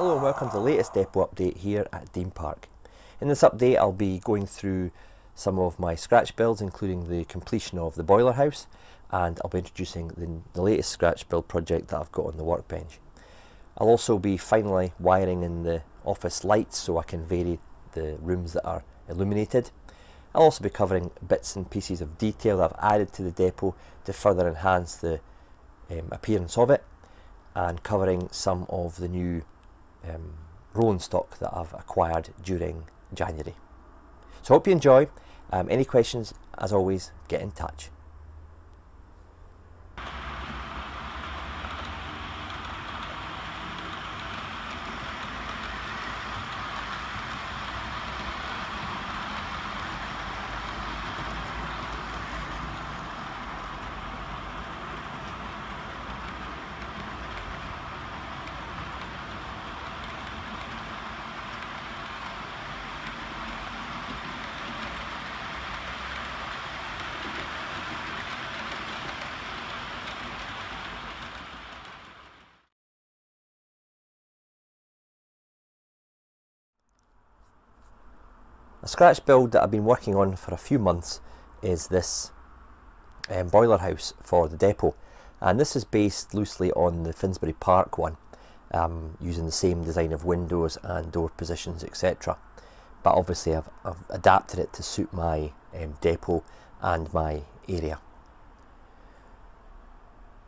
Hello and welcome to the latest depot update here at Dean Park. In this update I'll be going through some of my scratch builds, including the completion of the boiler house, and I'll be introducing the latest scratch build project that I've got on the workbench. I'll also be finally wiring in the office lights so I can vary the rooms that are illuminated. I'll also be covering bits and pieces of detail that I've added to the depot to further enhance the appearance of it, and covering some of the new rolling stock that I've acquired during January. So hope you enjoy. Any questions, as always, get in touch. A scratch build that I've been working on for a few months is this boiler house for the depot, and this is based loosely on the Finsbury Park one, using the same design of windows and door positions, etc. But obviously I've adapted it to suit my depot and my area.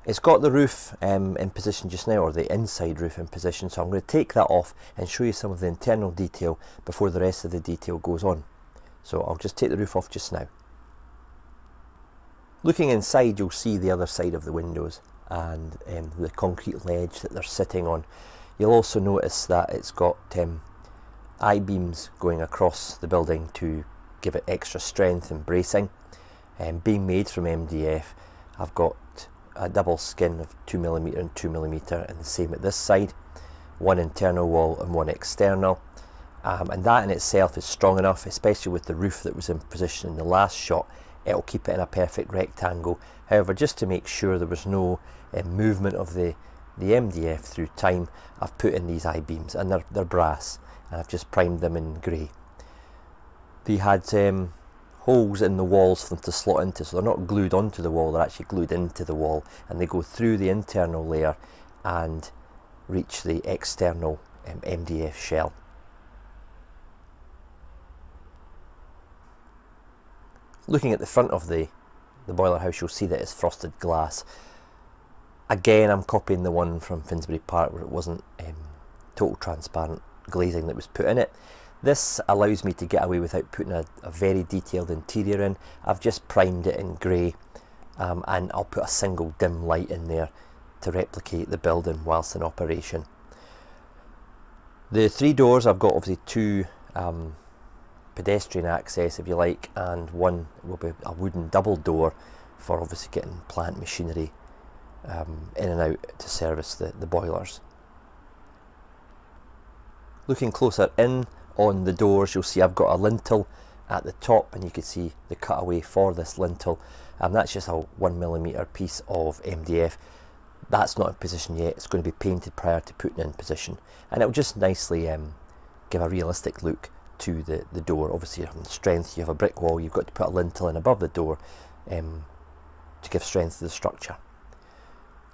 It's got the roof in position just now, or the inside roof in position, so I'm going to take that off and show you some of the internal detail before the rest of the detail goes on. So I'll just take the roof off just now. Looking inside, you'll see the other side of the windows and the concrete ledge that they're sitting on. You'll also notice that it's got I-beams going across the building to give it extra strength and bracing. Being made from MDF, I've got a double skin of 2mm and 2mm, and the same at this side, one internal wall and one external, and that in itself is strong enough, especially with the roof that was in position in the last shot. It'll keep it in a perfect rectangle. However, just to make sure there was no movement of the MDF through time, I've put in these I-beams, and they're brass, and I've just primed them in grey. They had holes in the walls for them to slot into, so they're not glued onto the wall, they're actually glued into the wall, and they go through the internal layer and reach the external MDF shell. Looking at the front of the boiler house, you'll see that it's frosted glass. Again, I'm copying the one from Finsbury Park where it wasn't total transparent glazing that was put in it. This allows me to get away without putting a very detailed interior in. I've just primed it in grey, and I'll put a single dim light in there to replicate the building whilst in operation. The three doors, I've got obviously two pedestrian access, if you like, and one will be a wooden double door for obviously getting plant machinery in and out to service the boilers. Looking closer in on the doors, you'll see I've got a lintel at the top, and you can see the cutaway for this lintel, and that's just a 1mm piece of MDF. That's not in position yet, it's going to be painted prior to putting in position, and it'll just nicely give a realistic look to the door. Obviously on strength, you have a brick wall, you've got to put a lintel in above the door to give strength to the structure.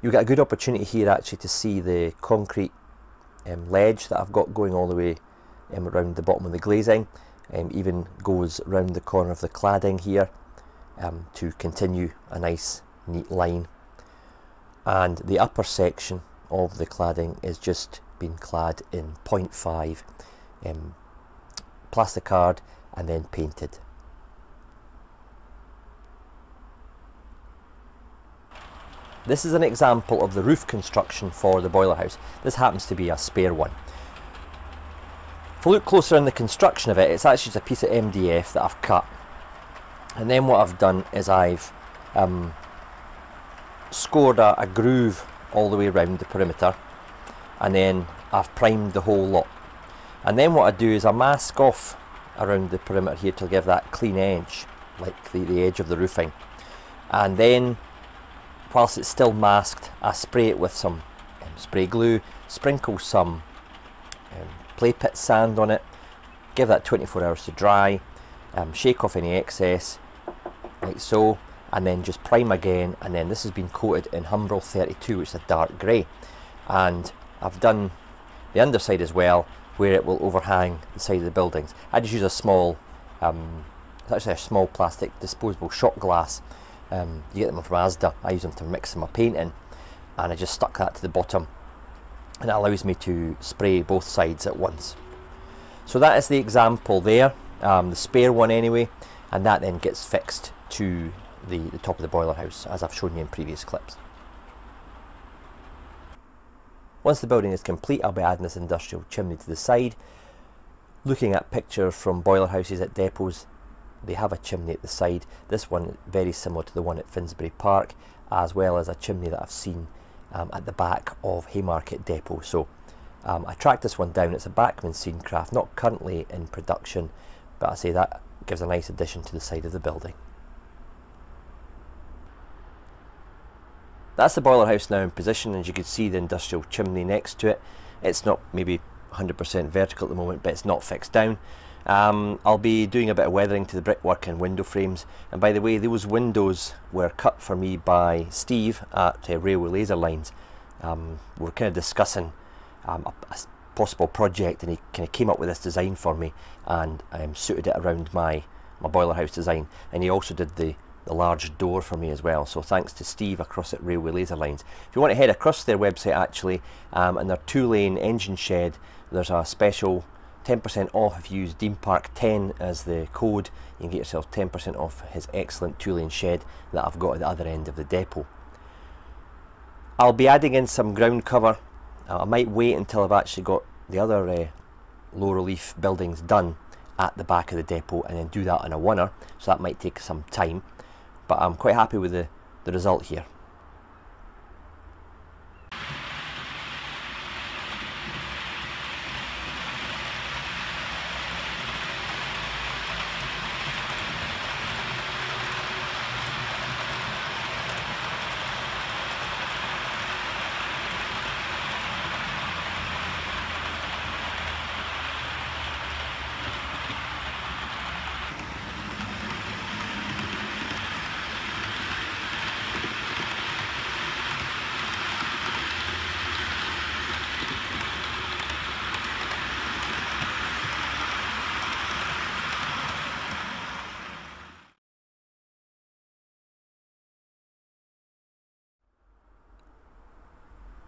You get a good opportunity here actually to see the concrete ledge that I've got going all the way around the bottom of the glazing, even goes round the corner of the cladding here to continue a nice neat line, and the upper section of the cladding is just been clad in 0.5 plasticard and then painted. This is an example of the roof construction for the boiler house. This happens to be a spare one. If we look closer in the construction of it, it's actually just a piece of MDF that I've cut, and then what I've done is I've scored a groove all the way around the perimeter, and then I've primed the whole lot. And then what I do is I mask off around the perimeter here to give that clean edge, like the edge of the roofing, and then whilst it's still masked, I spray it with some spray glue, sprinkle some play pit sand on it, give that 24 hours to dry, shake off any excess, like so, and then just prime again. And then this has been coated in Humbrol 32, which is a dark grey, and I've done the underside as well, where it will overhang the side of the buildings. I just use a small, it's actually a small plastic disposable shot glass. You get them from Asda. I use them to mix my paint in, and I just stuck that to the bottom, and it allows me to spray both sides at once. So that is the example there, the spare one anyway, and that then gets fixed to the top of the boiler house, as I've shown you in previous clips. Once the building is complete, I'll be adding this industrial chimney to the side. Looking at pictures from boiler houses at depots, they have a chimney at the side. This one is very similar to the one at Finsbury Park, as well as a chimney that I've seen at the back of Haymarket depot. So I tracked this one down. It's a Bachmann Scenecraft, not currently in production, but I say that gives a nice addition to the side of the building. That's the boiler house now in position. As you can see, the industrial chimney next to it. It's not maybe 100% vertical at the moment, but it's not fixed down. I'll be doing a bit of weathering to the brickwork and window frames. And by the way, those windows were cut for me by Steve at Railway Laser Lines. We were kind of discussing a possible project, and he kind of came up with this design for me, and suited it around my boiler house design. And he also did the large door for me as well. So thanks to Steve across at Railway Laser Lines. If you want to head across their website actually, and their 2-lane engine shed, there's a special 10% off if you use DeanPark10 as the code. You can get yourself 10% off his excellent 2-lane shed that I've got at the other end of the depot. I'll be adding in some ground cover. I might wait until I've actually got the other low relief buildings done at the back of the depot, and then do that on a oneer, so that might take some time, but I'm quite happy with the result here.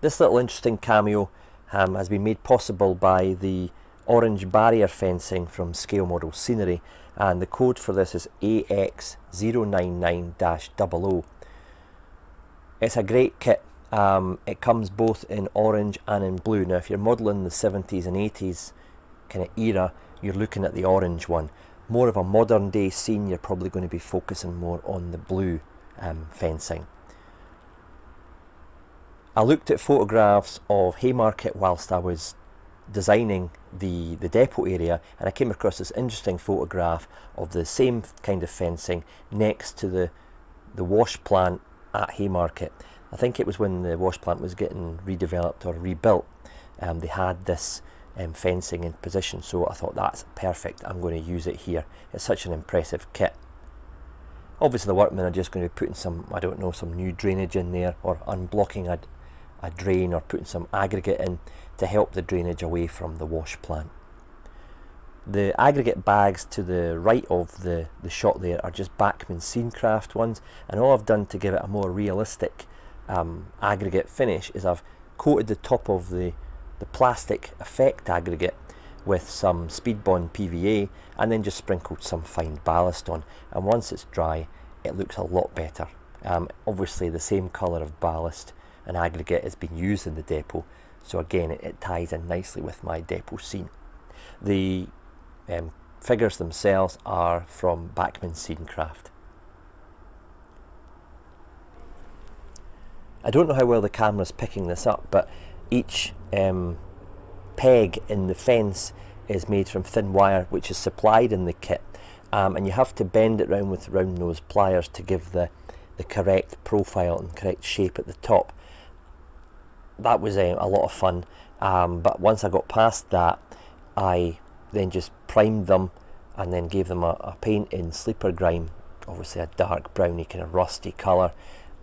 This little interesting cameo has been made possible by the orange barrier fencing from Scale Model Scenery, and the code for this is AX099-00. It's a great kit. It comes both in orange and in blue. Now if you're modelling the 70s and 80s kind of era, you're looking at the orange one. More of a modern day scene, you're probably going to be focusing more on the blue fencing. I looked at photographs of Haymarket whilst I was designing the depot area, and I came across this interesting photograph of the same kind of fencing next to the wash plant at Haymarket. I think it was when the wash plant was getting redeveloped or rebuilt. They had this fencing in position, so I thought that's perfect, I'm going to use it here. It's such an impressive kit. Obviously the workmen are just going to be putting some, I don't know, some new drainage in there, or unblocking a drain, or putting some aggregate in to help the drainage away from the wash plant. The aggregate bags to the right of the shot there are just Bachmann Scenecraft ones, and all I've done to give it a more realistic aggregate finish is I've coated the top of the plastic effect aggregate with some Speed Bond PVA, and then just sprinkled some fine ballast on, and once it's dry it looks a lot better. Obviously the same colour of ballast and aggregate has been used in the depot, so again it ties in nicely with my depot scene. The figures themselves are from Bachmann Scenecraft. I don't know how well the camera's picking this up, but each peg in the fence is made from thin wire, which is supplied in the kit, and you have to bend it round with round nose pliers to give the correct profile and correct shape at the top. That was a lot of fun, But once I got past that, I then just primed them and then gave them a paint in sleeper grime, obviously a dark browny kind of rusty colour,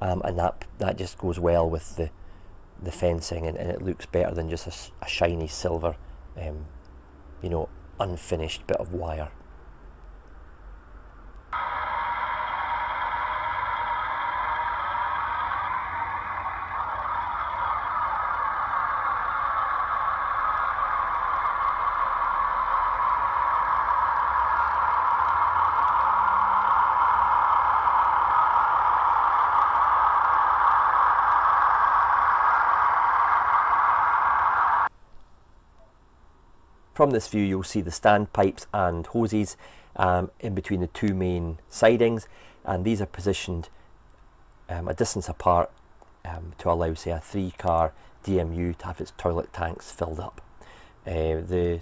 and that just goes well with the fencing, and it looks better than just a shiny silver, you know, unfinished bit of wire. From this view you'll see the standpipes and hoses in between the two main sidings, and these are positioned a distance apart to allow, say, a 3-car DMU to have its toilet tanks filled up. The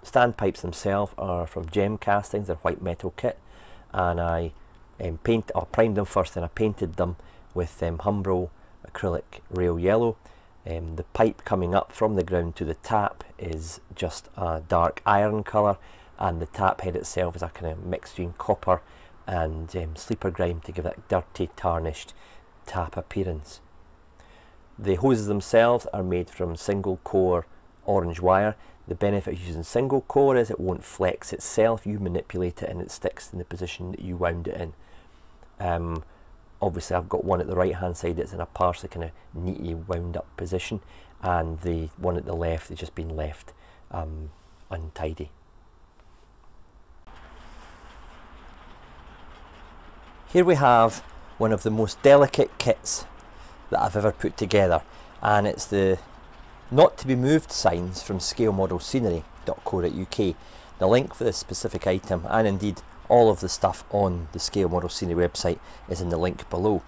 standpipes themselves are from gem castings, they're white metal kit, and I primed them first and I painted them with Humbro acrylic rail yellow. The pipe coming up from the ground to the tap is just a dark iron colour, and the tap head itself is a kind of mix between copper and sleeper grime to give that dirty, tarnished tap appearance. The hoses themselves are made from single core orange wire. The benefit of using single core is it won't flex itself. You manipulate it and it sticks in the position that you wound it in. Obviously I've got one at the right hand side that's in a partially kind of neatly wound up position, and the one at the left has just been left untidy. Here we have one of the most delicate kits that I've ever put together, and it's the not to be moved signs from scalemodelScenery.co.uk. The link for this specific item, and indeed all of the stuff on the Scale Model Scenery website, is in the link below.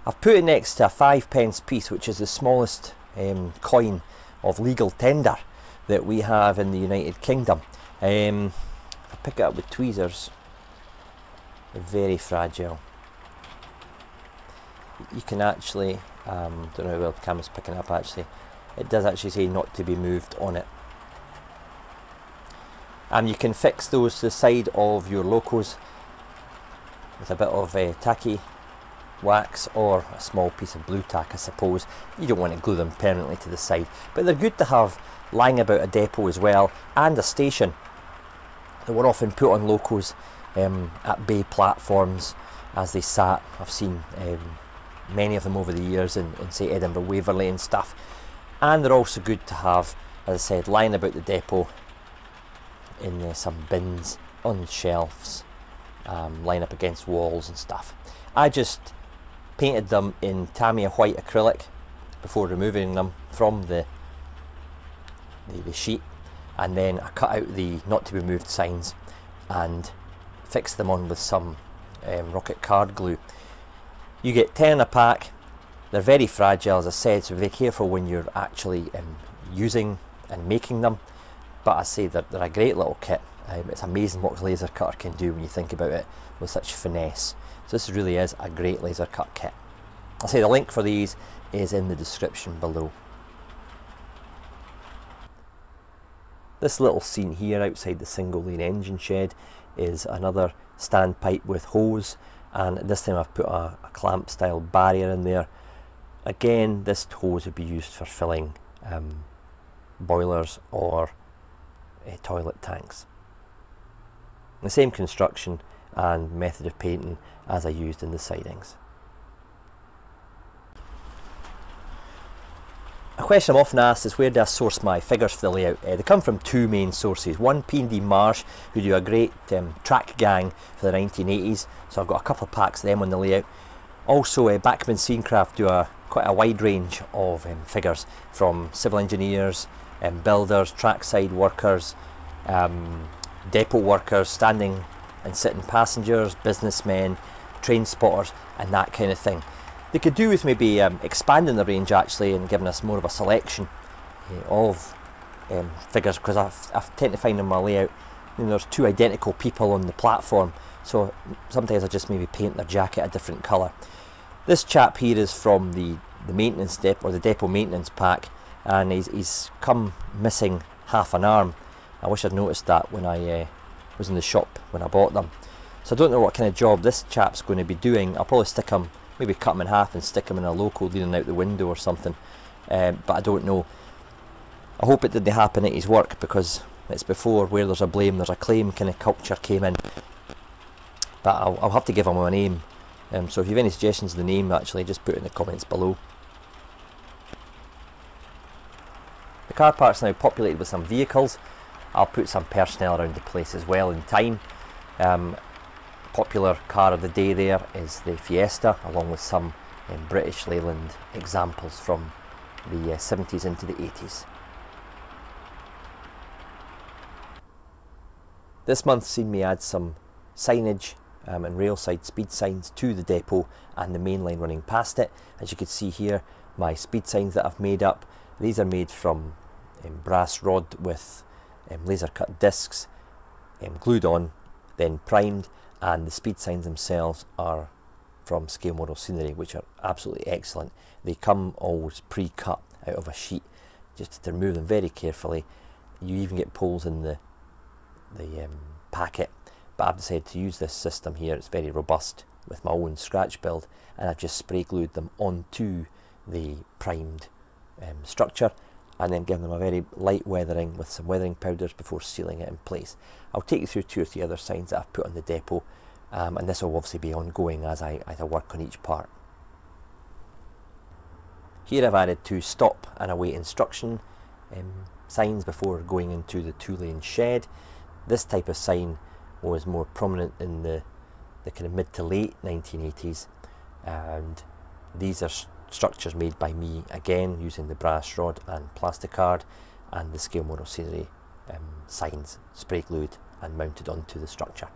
I've put it next to a 5p piece, which is the smallest coin of legal tender that we have in the United Kingdom. If I pick it up with tweezers, they're very fragile. You can actually, don't know how well the camera's picking up actually, it does actually say not to be moved on it. You can fix those to the side of your locos with a bit of tacky wax or a small piece of blue tack, I suppose. You don't want to glue them permanently to the side, but they're good to have lying about a depot as well, and a station that were often put on locos at bay platforms as they sat. I've seen many of them over the years in say Edinburgh Waverley and stuff, and they're also good to have, as I said, lying about the depot in some bins, on shelves, line up against walls and stuff. I just painted them in Tamiya white acrylic before removing them from the sheet, and then I cut out the not to be moved signs and fixed them on with some rocket card glue. You get 10 in a pack. They're very fragile, as I said, so be very careful when you're actually using and making them. But I say they're a great little kit. It's amazing what a laser cutter can do when you think about it with such finesse. So this really is a great laser cut kit. I'll say the link for these is in the description below. This little scene here outside the single lane engine shed is another standpipe with hose, and this time I've put a clamp style barrier in there. Again, this hose would be used for filling boilers or toilet tanks. The same construction and method of painting as I used in the sidings. A question I'm often asked is, where do I source my figures for the layout? They come from two main sources. One, P&D Marsh, who do a great track gang for the 1980s, so I've got a couple of packs of them on the layout. Also, Backman Scenecraft do quite a wide range of figures, from civil engineers, builders, trackside workers, depot workers, standing and sitting passengers, businessmen, train spotters, and that kind of thing. They could do with maybe expanding the range actually and giving us more of a selection of figures, because I tend to find in my layout, there's two identical people on the platform, so sometimes I just maybe paint their jacket a different colour. This chap here is from the maintenance depot, or the depot maintenance pack, and he's come missing half an arm. I wish I'd noticed that when I was in the shop when I bought them. So I don't know what kind of job this chap's going to be doing. I'll probably stick him, maybe cut him in half and stick him in a loco leaning out the window or something, but I don't know. I hope it didn't happen at his work, because it's before where there's a blame there's a claim kind of culture came in. But I'll have to give him a name, so if you have any suggestions of the name, actually just put it in the comments below. The car park's now populated with some vehicles. I'll put some personnel around the place as well in time. Popular car of the day there is the Fiesta, along with some British Leyland examples from the 70s into the 80s. This month's seen me add some signage and railside speed signs to the depot and the main line running past it. As you can see here, my speed signs that I've made up, these are made from brass rod with laser cut discs, glued on, then primed, and the speed signs themselves are from scale model scenery, which are absolutely excellent. They come always pre-cut out of a sheet, just to remove them very carefully. You even get poles in the packet, but I've decided to use this system here. It's very robust with my own scratch build, and I've just spray glued them onto the primed structure, and then given them a very light weathering with some weathering powders before sealing it in place. I'll take you through 2 or 3 other signs that I've put on the depot, and this will obviously be ongoing as I work on each part. Here I've added 2 stop and await instruction signs before going into the 2-lane shed. This type of sign was more prominent in the kind of mid to late 1980s, and these are structures made by me, again using the brass rod and plasticard and the scale model scenery signs spray glued and mounted onto the structure.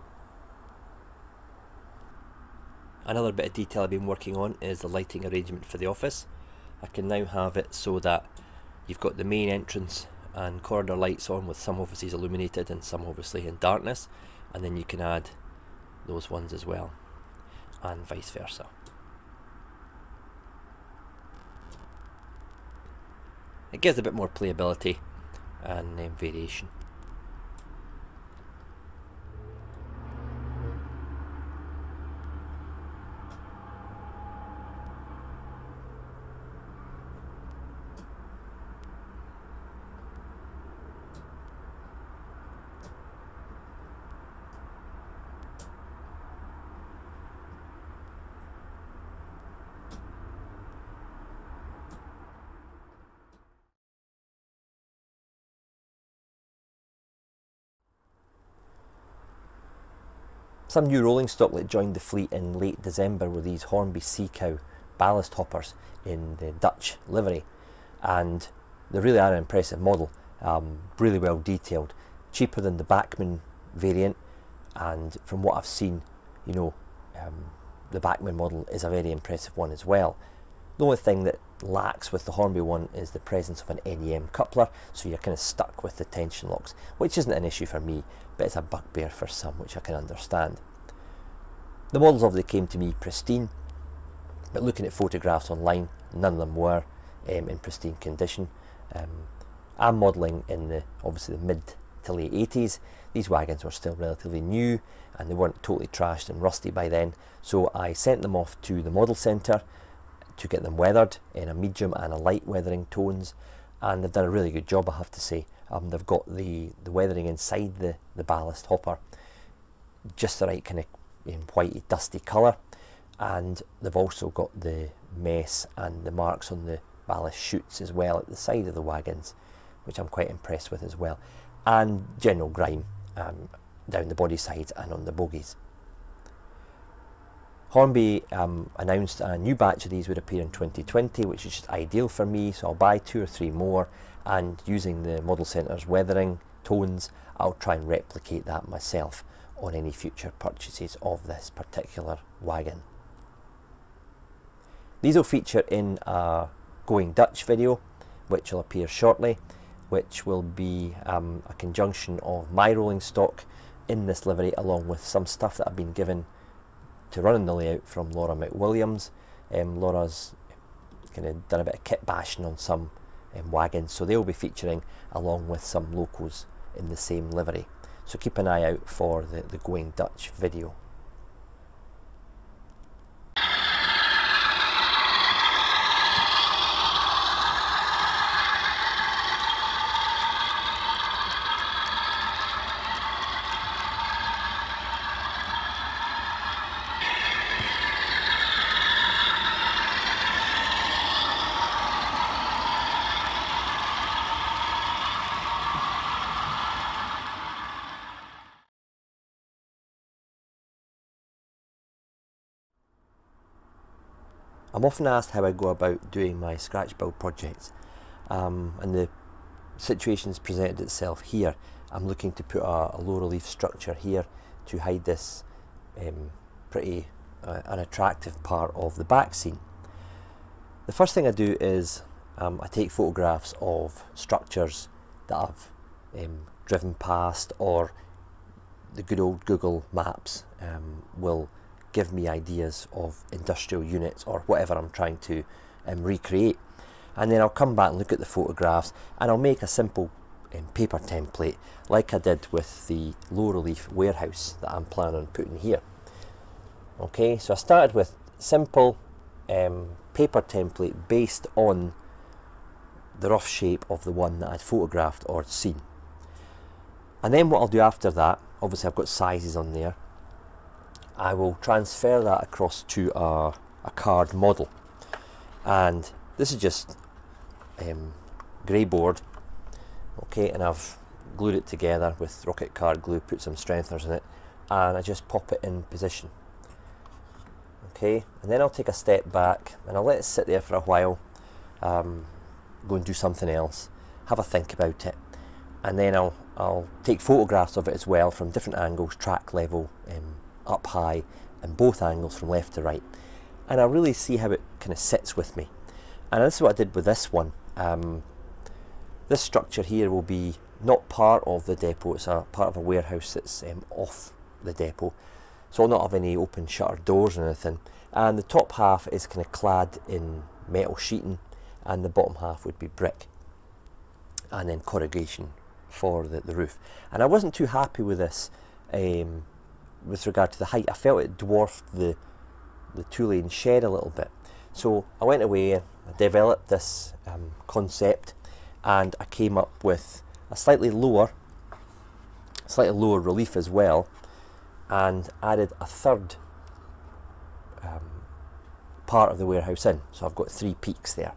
Another bit of detail I've been working on is the lighting arrangement for the office. I can now have it so that you've got the main entrance and corridor lights on, with some offices illuminated and some obviously in darkness, and then you can add those ones as well, and vice versa. It gives a bit more playability and variation. Some new rolling stock that joined the fleet in late December were these Hornby Sea Cow ballast hoppers in the Dutch livery, and they really are an impressive model, really well detailed, cheaper than the Bachmann variant, and from what I've seen, you know, the Bachmann model is a very impressive one as well. The only thing that lacks with the Hornby one is the presence of an NEM coupler, so you're kind of stuck with the tension locks, which isn't an issue for me, but it's a bugbear for some, which I can understand. The models obviously came to me pristine, but looking at photographs online, none of them were in pristine condition. I'm modelling in the obviously the mid to late 80s. These wagons were still relatively new and they weren't totally trashed and rusty by then, so I sent them off to the model centre to get them weathered in a medium and a light weathering tones, and they've done a really good job, I have to say. They've got the weathering inside the ballast hopper just the right kind of whitey dusty colour, and they've also got the mess and the marks on the ballast chutes as well at the side of the wagons, which I'm quite impressed with as well, and general grime down the body sides and on the bogies. Hornby announced a new batch of these would appear in 2020, which is just ideal for me, so I'll buy 2 or 3 more, and using the model centre's weathering tones, I'll try and replicate that myself on any future purchases of this particular wagon. These will feature in a Going Dutch video, which will appear shortly, which will be a conjunction of my rolling stock in this livery along with some stuff that I've been given to run in the layout from Laura McWilliams. Laura's kind of done a bit of kit bashing on some wagons, so they'll be featuring along with some locals in the same livery. So keep an eye out for the Going Dutch video. I'm often asked how I go about doing my scratch build projects, and the situation's presented itself here. I'm looking to put a low relief structure here to hide this pretty unattractive part of the back scene. The first thing I do is I take photographs of structures that I've driven past, or the good old Google Maps will give me ideas of industrial units or whatever I'm trying to recreate. And then I'll come back and look at the photographs, and I'll make a simple paper template like I did with the low relief warehouse that I'm planning on putting here. Okay, so I started with simple paper template based on the rough shape of the one that I'd photographed or seen. And then what I'll do after that, obviously I've got sizes on there, I will transfer that across to a card model. And this is just grey board, okay, and I've glued it together with rocket card glue, put some strengtheners in it, and I just pop it in position. Okay, and then I'll take a step back and I'll let it sit there for a while, go and do something else, have a think about it, and then I'll take photographs of it as well from different angles, track level, up high, and both angles from left to right, and I'll really see how it kind of sits with me. And this is what I did with this one. This structure here will be not part of the depot, it's a part of a warehouse that's off the depot, so I'll not have any open shutter doors or anything, and the top half is kind of clad in metal sheeting and the bottom half would be brick, and then corrugation for the roof. And I wasn't too happy with this with regard to the height. I felt it dwarfed the two-lane shed a little bit. So I went away, I developed this concept, and I came up with a slightly lower relief as well, and added a third part of the warehouse in. So I've got 3 peaks there.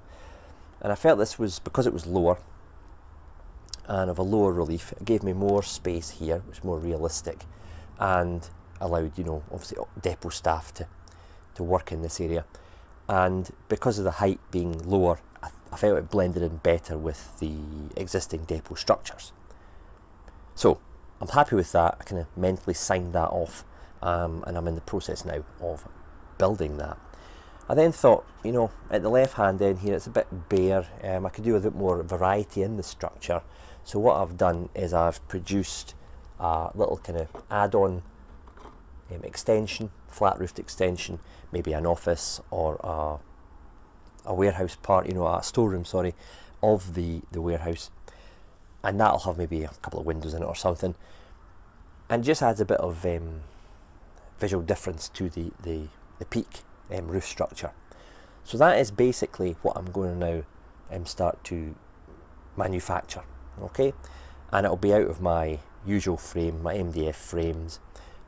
And I felt this was, because it was lower and of a lower relief, it gave me more space here, which is more realistic, and allowed, you know, obviously depot staff to work in this area. And because of the height being lower, I felt it blended in better with the existing depot structures. So I'm happy with that. I kind of mentally signed that off, and I'm in the process now of building that. I then thought, you know, at the left hand end here it's a bit bare, I could do a bit more variety in the structure. So what I've done is I've produced a little kind of add-on extension, flat roofed extension, maybe an office or a warehouse part, you know, a storeroom, sorry, of the warehouse, and that'll have maybe a couple of windows in it or something, and just adds a bit of visual difference to the peak roof structure. So that is basically what I'm going to now start to manufacture, okay, and it'll be out of my usual frame, my MDF frames,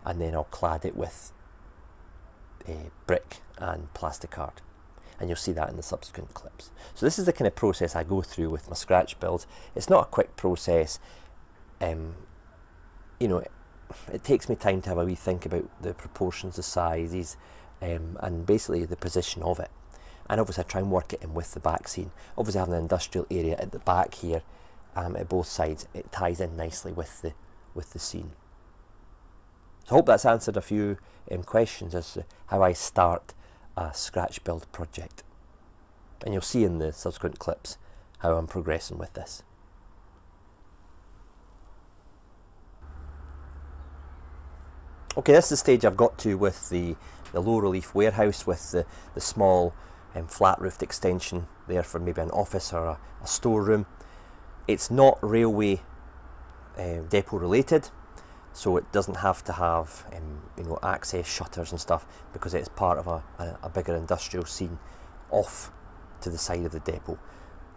and then I'll clad it with brick and plasticard, and you'll see that in the subsequent clips. So this is the kind of process I go through with my scratch builds. It's not a quick process. You know, it takes me time to have a wee think about the proportions, the sizes, and basically the position of it. And obviously I try and work it in with the back scene. Obviously having an industrial area at the back here, at both sides, it ties in nicely with the scene. So I hope that's answered a few questions as to how I start a scratch build project. And you'll see in the subsequent clips how I'm progressing with this. Okay, this is the stage I've got to with the low relief warehouse with the small flat roofed extension there for maybe an office or a storeroom. It's not railway depot related, so it doesn't have to have access shutters and stuff, because it's part of a bigger industrial scene off to the side of the depot.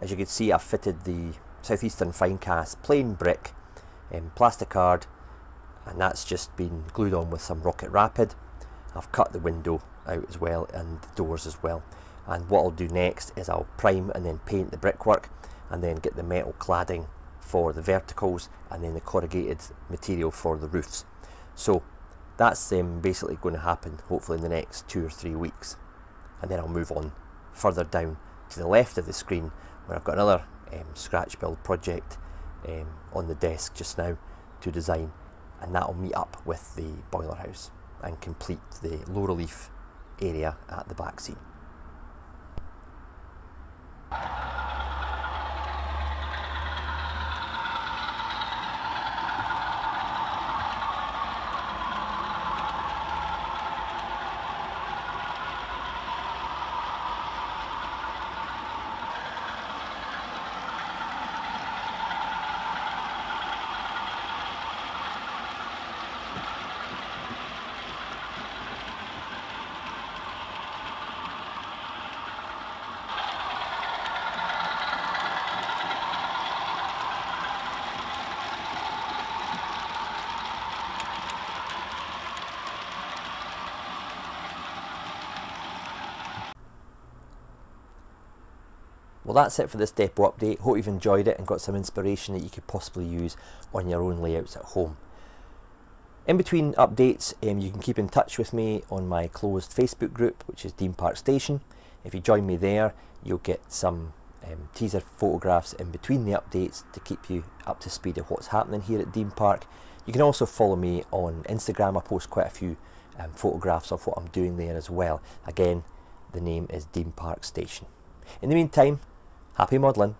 As you can see, I've fitted the Southeastern Finecast plain brick plasticard, and that's just been glued on with some Rocket Rapid. I've cut the window out as well and the doors as well, and what I'll do next is I'll prime and then paint the brickwork, and then get the metal cladding for the verticals, and then the corrugated material for the roofs. So that's basically going to happen hopefully in the next 2 or 3 weeks, and then I'll move on further down to the left of the screen, where I've got another scratch build project on the desk just now to design, and that'll meet up with the boiler house and complete the low relief area at the back seam. Well, that's it for this depot update. Hope you've enjoyed it and got some inspiration that you could possibly use on your own layouts at home. In between updates, you can keep in touch with me on my closed Facebook group, which is Dean Park Station. If you join me there, you'll get some teaser photographs in between the updates to keep you up to speed of what's happening here at Dean Park. You can also follow me on Instagram. I post quite a few photographs of what I'm doing there as well. Again, the name is Dean Park Station. In the meantime, happy modelling.